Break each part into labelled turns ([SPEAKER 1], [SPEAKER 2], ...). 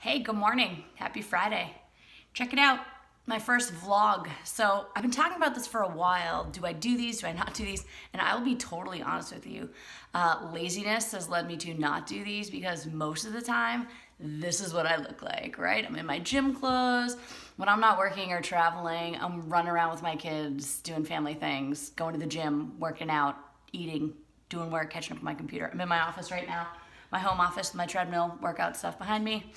[SPEAKER 1] Hey, good morning. Happy Friday. Check it out, my first vlog. So I've been talking about this for a while. Do I do these? Do I not do these? And I will be totally honest with you. Laziness has led me to not do these because most of the time, this is what I look like, right? I'm in my gym clothes. When I'm not working or traveling, I'm running around with my kids, doing family things, going to the gym, working out, eating, doing work, catching up on my computer. I'm in my office right now, my home office, my treadmill, workout stuff behind me,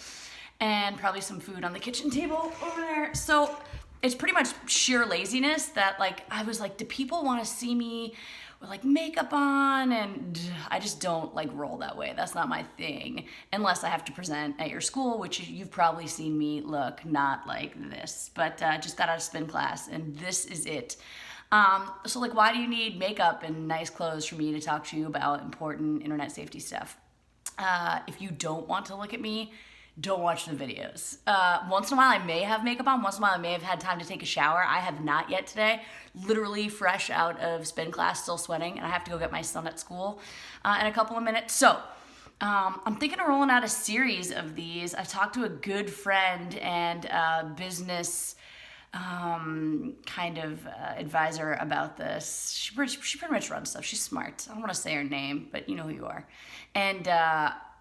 [SPEAKER 1] and probably some food on the kitchen table over there. So it's pretty much sheer laziness that I was like, do people want to see me with makeup on? And I just don't roll that way. That's not my thing unless I have to present at your school, which you've probably seen me look not like this, but just got out of spin class and this is it. So why do you need makeup and nice clothes for me to talk to you about important internet safety stuff? If you don't want to look at me, don't watch the videos. Once in a while I may have makeup on, once in a while I may have had time to take a shower. I have not yet today. Literally fresh out of spin class, still sweating, and I have to go get my son at school in a couple of minutes. So I'm thinking of rolling out a series of these. I've talked to a good friend and business advisor about this. She pretty much runs stuff. She's smart. I don't want to say her name, but you know who you are. And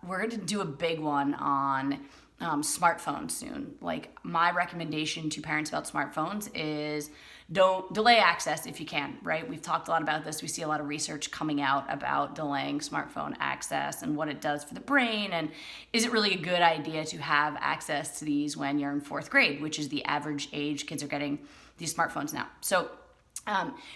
[SPEAKER 1] we're going to do a big one on smartphones soon. My recommendation to parents about smartphones is don't delay access if you can, right? We've talked a lot about this. We see a lot of research coming out about delaying smartphone access and what it does for the brain. And is it really a good idea to have access to these when you're in fourth grade, which is the average age kids are getting these smartphones now. So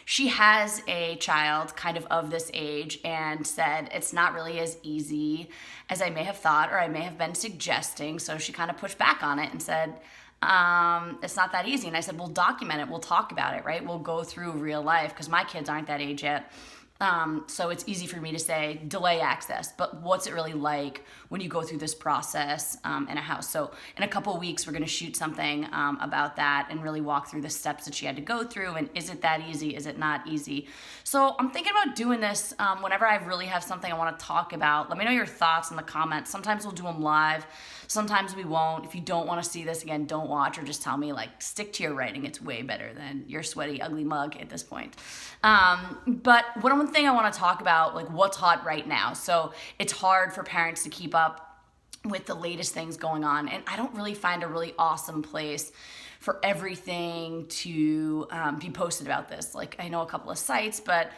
[SPEAKER 1] she has a child kind of this age and said it's not really as easy as I may have thought or I may have been suggesting. So she kind of pushed back on it and said, it's not that easy. And I said, we'll document it. We'll talk about it, right? We'll go through real life because my kids aren't that age yet. So it's easy for me to say delay access, but what's it really like when you go through this process in a house? So in a couple of weeks, we're going to shoot something about that and really walk through the steps that she had to go through. And is it that easy? Is it not easy? So I'm thinking about doing this whenever I really have something I want to talk about. Let me know your thoughts in the comments. Sometimes we'll do them live. Sometimes we won't. If you don't want to see this again, don't watch or just tell me stick to your writing. It's way better than your sweaty, ugly mug at this point. But one thing I want to talk about, what's hot right now. So it's hard for parents to keep up with the latest things going on. And I don't really find a really awesome place for everything to be posted about this. I know a couple of sites, but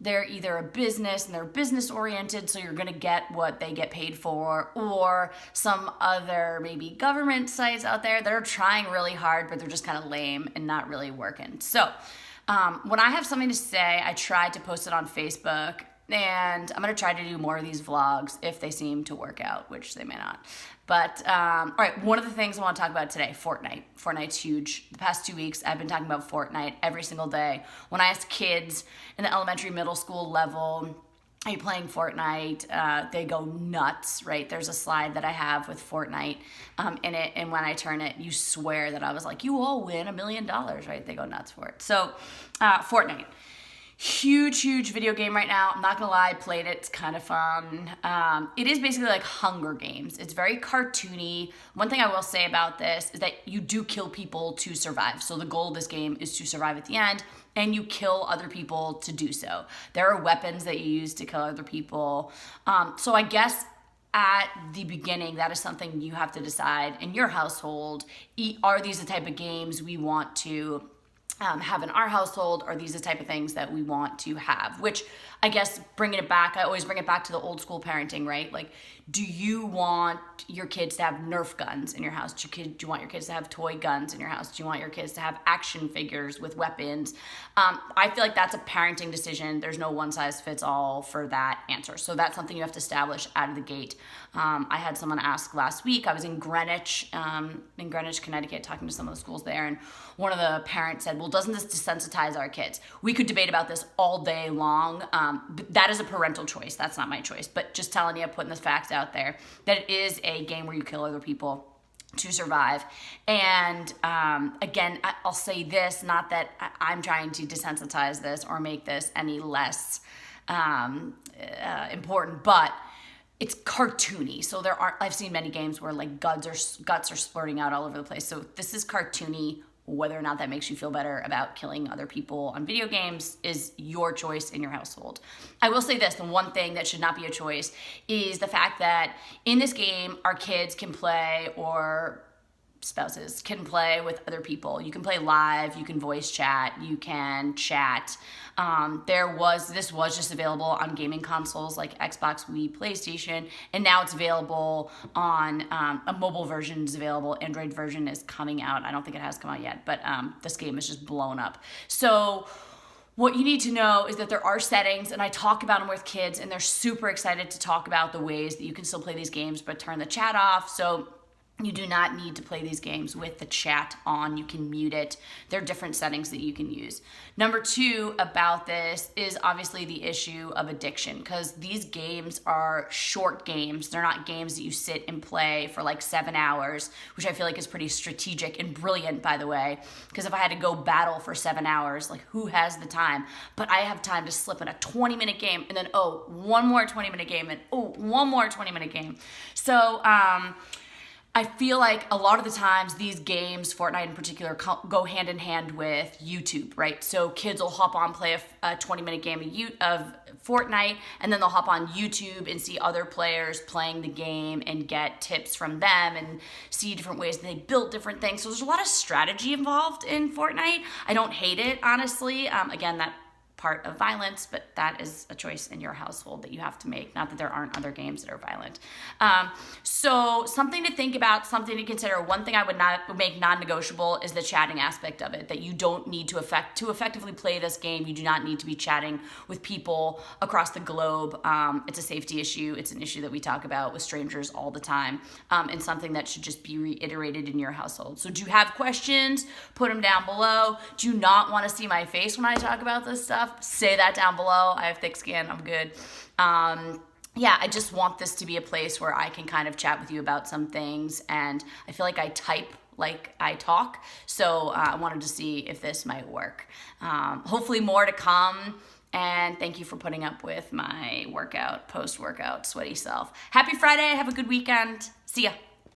[SPEAKER 1] they're either a business and they're business oriented, so you're gonna get what they get paid for, or some other maybe government sites out there that are trying really hard, but they're just kind of lame and not really working. So when I have something to say, I try to post it on Facebook, and I'm gonna try to do more of these vlogs if they seem to work out, which they may not. But, all right, one of the things I want to talk about today, Fortnite. Fortnite's huge. The past 2 weeks, I've been talking about Fortnite every single day. When I ask kids in the elementary, middle school level, are you playing Fortnite? They go nuts, right? There's a slide that I have with Fortnite in it, and when I turn it, you swear that I was like, you all win $1 million, right? They go nuts for it. So, Fortnite. Huge video game right now. I'm not gonna lie, I played it. It's kind of fun. It is basically like Hunger Games. It's very cartoony. One thing I will say about this is that you do kill people to survive. So the goal of this game is to survive at the end, and you kill other people to do so. There are weapons that you use to kill other people. So I guess at the beginning, that is something you have to decide in your household. Are these the type of games we want to have in our household? Are these the type of things that we want to have? Which I guess bringing it back, I always bring it back to the old school parenting, right? Do you want your kids to have Nerf guns in your house? Do you want your kids to have toy guns in your house? Do you want your kids to have action figures with weapons? I feel like that's a parenting decision. There's no one size fits all for that answer. So that's something you have to establish out of the gate. I had someone ask last week, I was in Greenwich, Connecticut, talking to some of the schools there, and one of the parents said, well, doesn't this desensitize our kids? We could debate about this all day long. But that is a parental choice. That's not my choice. But just telling you, putting the facts out there, that it is a game where you kill other people to survive. And again, I'll say this, not that I'm trying to desensitize this or make this any less important, but it's cartoony. So there are, I've seen many games where like guts are splurting out all over the place. So this is cartoony. Whether or not that makes you feel better about killing other people on video games is your choice in your household. I will say this, the one thing that should not be a choice is the fact that in this game, our kids can play, or spouses can play with other people. You can play live, you can voice chat, you can chat. This was just available on gaming consoles like Xbox, Wii, PlayStation, and now it's available on a mobile version is available. Android version is coming out. I don't think it has come out yet, but this game is just blown up. So what you need to know is that there are settings, and I talk about them with kids, and they're super excited to talk about the ways that you can still play these games, but turn the chat off. So you do not need to play these games with the chat on. You can mute it. There are different settings that you can use. Number two about this is obviously the issue of addiction, because these games are short games. They're not games that you sit and play for like 7 hours, which I feel like is pretty strategic and brilliant, by the way, because if I had to go battle for 7 hours, like who has the time? But I have time to slip in a 20-minute game, and then, one more 20-minute game, and one more 20-minute game. So, I feel like a lot of the times these games, Fortnite in particular, go hand in hand with YouTube, right? So kids will hop on, play a 20-minute game of Fortnite, and then they'll hop on YouTube and see other players playing the game and get tips from them and see different ways that they build different things. So there's a lot of strategy involved in Fortnite. I don't hate it, honestly. Again, that part of violence, but that is a choice in your household that you have to make. Not that there aren't other games that are violent. So something to think about, something to consider. One thing I would make non-negotiable is the chatting aspect of it, that you don't need to effectively play this game. You do not need to be chatting with people across the globe. It's a safety issue. It's an issue that we talk about with strangers all the time, and something that should just be reiterated in your household. So do you have questions? Put them down below. Do you not want to see my face when I talk about this stuff? Say that down below. I have thick skin. I'm good. Yeah, I just want this to be a place where I can kind of chat with you about some things, and I feel like I type like I talk, so I wanted to see if this might work. Hopefully more to come, and thank you for putting up with my post-workout, sweaty self. Happy Friday. Have a good weekend. See ya.